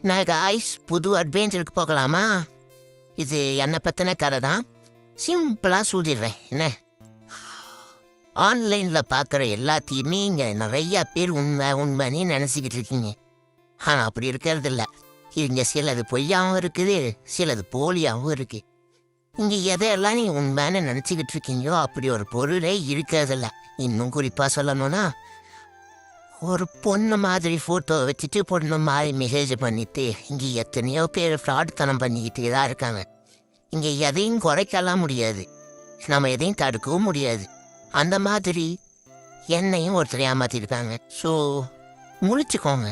நான் காய்ஸ் புது அட்வென்ச்சருக்கு போகலாமா? இது என்னை பற்றின கதை தான். சிம்பிளாக சொல்லிடுறேன் என்ன. ஆன்லைனில் பார்க்குற எல்லாத்தையுமே இங்கே நிறையா பேர் உண்மைன்னு நினச்சிக்கிட்டு இருக்கீங்க. ஆனால் அப்படி இருக்கிறது இல்லை. இங்கே சிலது பொய்யாகவும் இருக்குது, சிலது போலியாகவும் இருக்குது. இங்கே எதையெல்லாம் நீங்கள் உண்மைன்னு நினச்சிக்கிட்டு இருக்கீங்களோ அப்படி ஒரு பொருளே இருக்கிறதில்ல. இன்னும் குறிப்பாக சொல்லணும்னா, ஒரு பொண்ணு மாதிரி ஃபோட்டோ வச்சுட்டு பொண்ணு மாதிரி மெசேஜ் பண்ணிட்டு இங்கே எத்தனையோ பேர் ஃப்ராட்தனம் பண்ணிக்கிட்டே தான் இருக்காங்க. இங்கே எதையும் குறைக்கலாம் முடியாது, நம்ம எதையும் தடுக்கவும் முடியாது. அந்த மாதிரி என்னையும் ஒருத்தர் ஏமாற்றிருக்காங்க. ஸோ முடிச்சுக்கோங்க.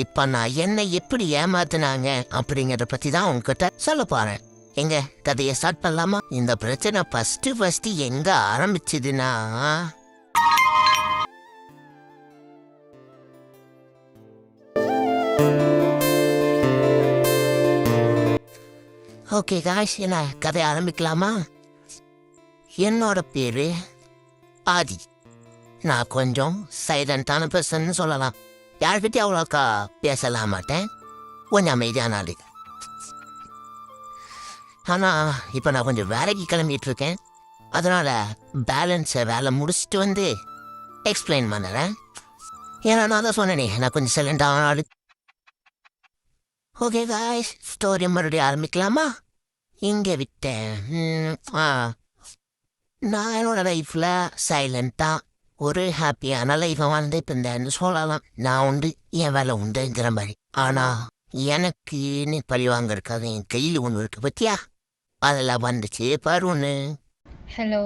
இப்போ நான் என்னை எப்படி ஏமாத்தினாங்க அப்படிங்கிறத பற்றி தான் உங்ககிட்ட சொல்ல போகிறேன். எங்க கதையை ஸ்டார்ட் பண்ணலாமா? இந்த பிரச்சனை ஃபஸ்ட்டு எங்கே ஆரம்பிச்சதுன்னா, ஓகே காய்ஸ், என்ன கதை ஆரம்பிக்கலாமா? என்னோட பேர் ஆதி. நான் கொஞ்சம் சைலண்டான பர்சன்னு சொல்லலாம். யார்கிட்டயும் அவ்வளோக்கா பேசலாம் மாட்டேன், கொஞ்சம் அமைதியான ஆளு. ஆனால் இப்போ நான் கொஞ்சம் வேலைக்கு கிளம்பிட்டு இருக்கேன். அதனால் வேலை முடிச்சுட்டு வந்து எக்ஸ்பிளைன் பண்ணுறேன். ஏன்னா நான் தான் சொன்னேனே, நான் கொஞ்சம் சைலண்டான ஆளு. ஓகே காய்ஸ், ஸ்டோரி மறுபடியும் ஆரம்பிக்கலாமா? இங்கே விட்டேன். நான் என்னோட லைஃப்பில் சைலண்ட்டாக ஒரு ஹாப்பியான லைஃப்பை வாழ்ந்து இப்போ இருந்தேன்னு சொல்லலாம். நான் உண்டு, என் வேலை உண்டுங்கிற மாதிரி. ஆனால் எனக்குன்னு பழி வாங்கறதுக்காக என் கையில் ஒன்று இருக்கு பற்றியா, அதெல்லாம் வந்துச்சு பாரு ஒன்று. ஹலோ.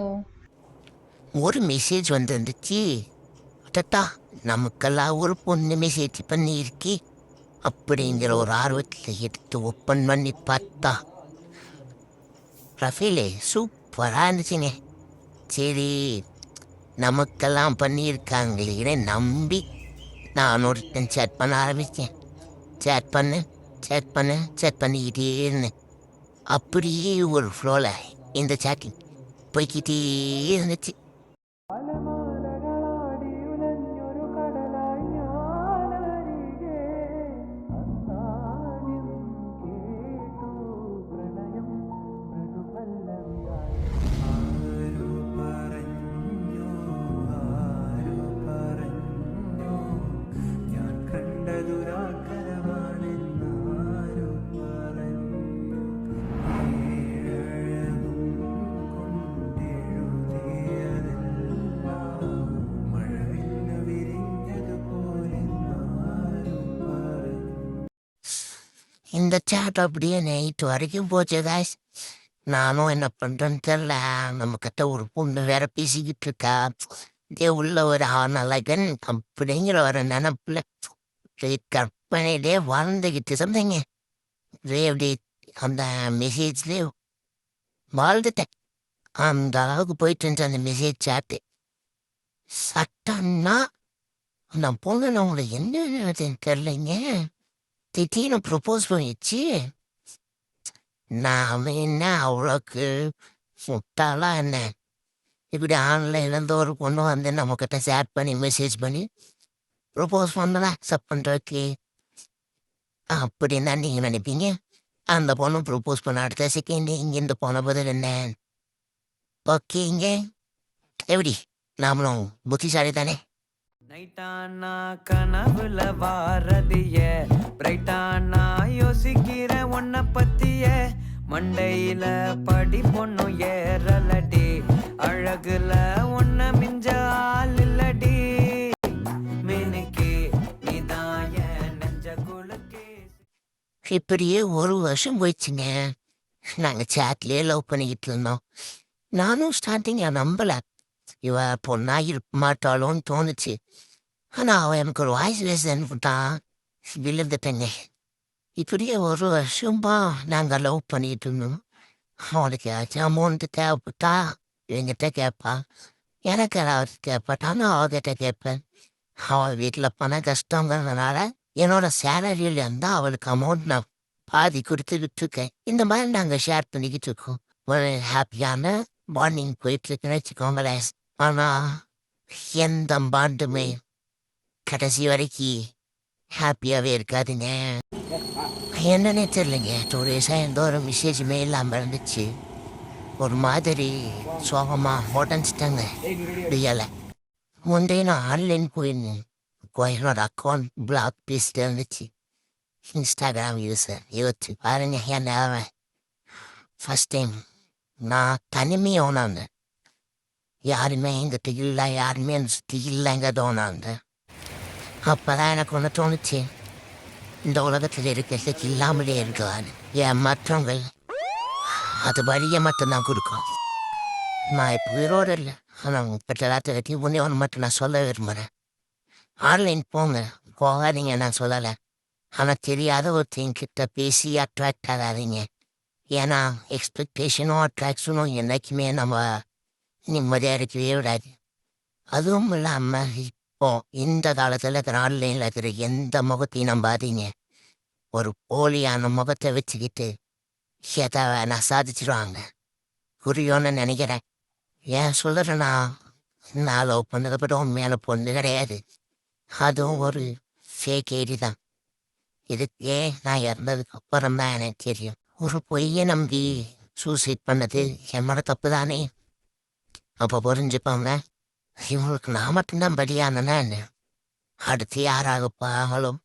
ஒரு மெசேஜ் வந்துருந்துச்சு. அட்டா, நமக்கெல்லாம் ஒரு பொண்ணு மெசேஜ் பண்ணியிருக்கி அப்படிங்கிற ஒரு ஆர்வத்தில் எடுத்து ஓப்பன் பண்ணி பார்த்தா ரஃபீலே சூப்பராக இருந்துச்சுங்க. சரி, நமக்கெல்லாம் பண்ணியிருக்காங்களே நம்பி நான் ஒருத்தன் சேட் பண்ண ஆரம்பித்தேன். சேட் பண்ணிக்கிட்டே இருந்தேன். அப்படியே ஒரு ஃப்ளோவில் இந்த சேட்டிங் போய்கிட்டே இருந்துச்சு. இந்த சேட் அப்படியே நைட்டு வரைக்கும் போச்சு காய்ஸ். நானும் என்ன பண்ணுறேன்னு தெரில. நம்மக்கிட்ட ஒரு பொண்ணு வேற பேசிக்கிட்டு இருக்கா. இதே உள்ள ஒரு ஆனலகன் அப்படிங்கிற ஒரு நினப்பில் கற்பனையிலே வாழ்ந்துக்கிட்டு இருந்தேங்க. அப்படி அந்த மெசேஜ்லேயே வாழ்ந்துட்டேன். அந்த அளவுக்கு போயிட்டு இருந்துச்சு அந்த மெசேஜ் சேட்டு. சட்டன்னா அந்த பொண்ணு நான் உங்களுக்கு என்ன தெரிலைங்க, திடீர்னு ப்ரொப்போஸ் பண்ணிடுச்சு. நான் என்ன அவ்வளோக்கு முட்டாலாம் என்ன, இப்படி ஆன்லைன்லேருந்து ஒரு பொண்ணு வந்து நம்மக்கிட்ட ஷேர் பண்ணி மெசேஜ் பண்ணி ப்ரொப்போஸ் பண்ணலாம் அக்செப்ட் பண்ணுறதுக்கு அப்படின்னு தான் நீங்கள் நினைப்பீங்க. அந்த பொண்ணு ப்ரொப்போஸ் பண்ண அடுத்த செகண்ட் இங்கேருந்து போன பதில் என்ன? ஓகேங்க, எப்படி நாமளும் புத்திசாலி தானே? நைட்டானா கனவுல வாரதிய, பிரைட்டானா யோசிக்கிற உன்னை பத்திய, மண்டையில படி பொண்ணு ஏறலடி, அழகுல உன்னை மிஞ்ச ஆள் இல்லடி, மினுக்கு நீதாய நெஞ்ச குலுக்கே. இப்படியே ஒரு வருஷம் போயிடுச்சுங்க. நாங்கள் சேட்லேயே லவ் பண்ணிக்கிட்டு இருந்தோம். நானும் ஸ்டார்டிங் நம்பலை, இவ பொண்ணா இருக்க மாட்டாளோன்னு தோணுச்சு. ஆனால் அவன் எனக்கு ஒரு வாய்ஸ் பேசுதான் விழுந்துட்டேங்க. இப்படியே ஒரு வருஷமா நாங்கள் லவ் பண்ணிட்டு இருந்தோம். அவனுக்கு ஏதாச்சும் அமௌண்ட்டு தேவைப்பட்டா என்கிட்ட கேட்பா, எனக்கு ஏதாவது தேவைப்பட்டாலும் அவகிட்ட கேட்பேன். அவள் வீட்டில் பணம் கஷ்டங்கிறதுனால என்னோட சேலரியில் இருந்தால் அவளுக்கு அமௌண்ட் நான் பாதி கொடுத்துக்கிட்டு இருக்கேன். இந்த மாதிரி நாங்கள் ஷேர் பண்ணிக்கிட்டு இருக்கோம். ஒரு ஹாப்பியான மார்னிங் போயிட்டுருக்குன்னு வச்சுக்கோங்களேன். ஆனால் எந்த பாண்டுமே கடைசி வரைக்கும் ஹாப்பியாகவே இருக்காதுங்க. என்னன்னே தெரியலைங்க, 2 டேஸாக எந்த ஒரு மெசேஜுமே இல்லாமல் இருந்துச்சு. ஒரு மாதிரி சோகமாக உடஞ்சிட்டாங்க முடியலை. முந்தைய நான் ஆன்லைன் போயிருந்தேன். என்னோட அக்கௌண்ட் பிளாக் பேசிட்டு இருந்துச்சு. இன்ஸ்டாகிராம் யூஸர் யோசிச்சு பாருங்க என் நிலமை. ஃபஸ்ட் டைம் நான் தனிமையாக உணர்ந்தேன். யாருமே எங்கிட்ட இல்லை, யாருமே என்னை சுற்றி இல்லைங்கிறத உணர்ந்தேன். அப்போ தான் எனக்கு ஒன்று தோணுச்சு, இந்த உலகத்தில் இருக்கிறதுக்கு இல்லாமலே இருக்கலான்னு. என் மற்றவங்க அது வழியை மட்டும்தான் கொடுக்கும். நான் இப்போ உயிரோடு இல்லை, ஆனால் உங்கள்கிட்ட எல்லாத்தையும் ஒன்றே ஒன்று மட்டும் நான் சொல்ல விரும்புகிறேன். ஆன்லைன் போங்க, போகாதீங்க நான் சொல்லலை. ஆனால் தெரியாத ஒருத்தங்கிட்ட பேசி அட்ராக்ட் ஆகாதீங்க. ஏன்னா எக்ஸ்பெக்டேஷனும் அட்ராக்ஷனும் என்றைக்குமே நம்ம நிம்மதியாக இருக்கவே விடாது. அதுவும் இல்லாமல் இப்போ இந்த காலத்தில் இருக்கிற ஆன்லைனில் இருக்கிற எந்த முகத்தையும் நம்பாதீங்க. ஒரு போலியான முகத்தை வச்சுக்கிட்டு எதை வேணா சாதிச்சிடுவாங்க. புரியும்னு நினைக்கிறேன். ஏன் சொல்கிறேன்னா, நான் லவ் பண்ணதை விட உண்மையான பொண்ணு கிடையாது. அதுவும் ஒரு ஃபேக் ஐடி தான். இதுக்கே நான் இறந்ததுக்கு அப்புறம் தான் எனக்கு தெரியும். ஒரு பொய்யை நம்பி சூசைட் பண்ணது என்னோட தப்பு தானே. அப்போ புரிஞ்சுப்பாங்க, இவங்களுக்கு நான் மட்டும்தான் பலியானேன்னா என்ன, அடுத்து யாராக பாங்களும்.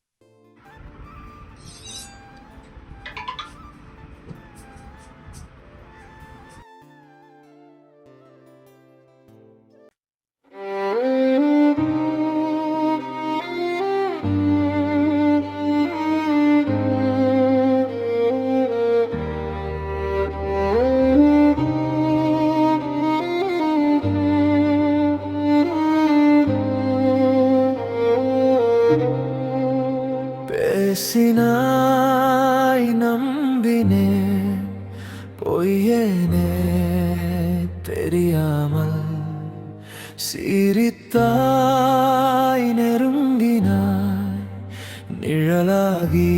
பேசினாய் நம்பினே, பொய்யனே தெரியாமல் சிரித்தாய் நெருங்கினாய், நிழலாகி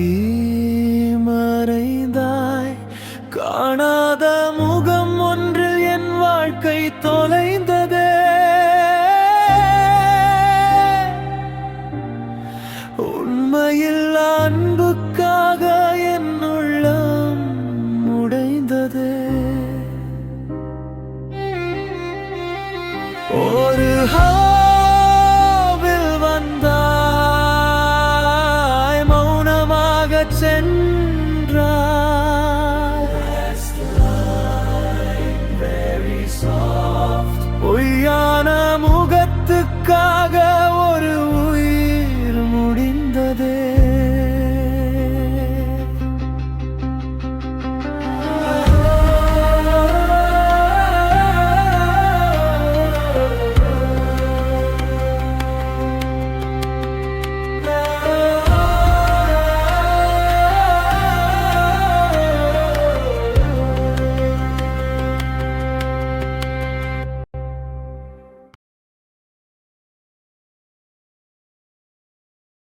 மறைந்தாய். காணாத முகம் ஒன்றில் என் வாழ்க்கை தொலைந்ததே. உண்மையில் அன்புக்காக என் உள்ளம் உடைந்தது. ஒரு ஹாவில் வந்தாய், மௌனமாகச் சென்றாய். பொய்யான முகத்துக்காக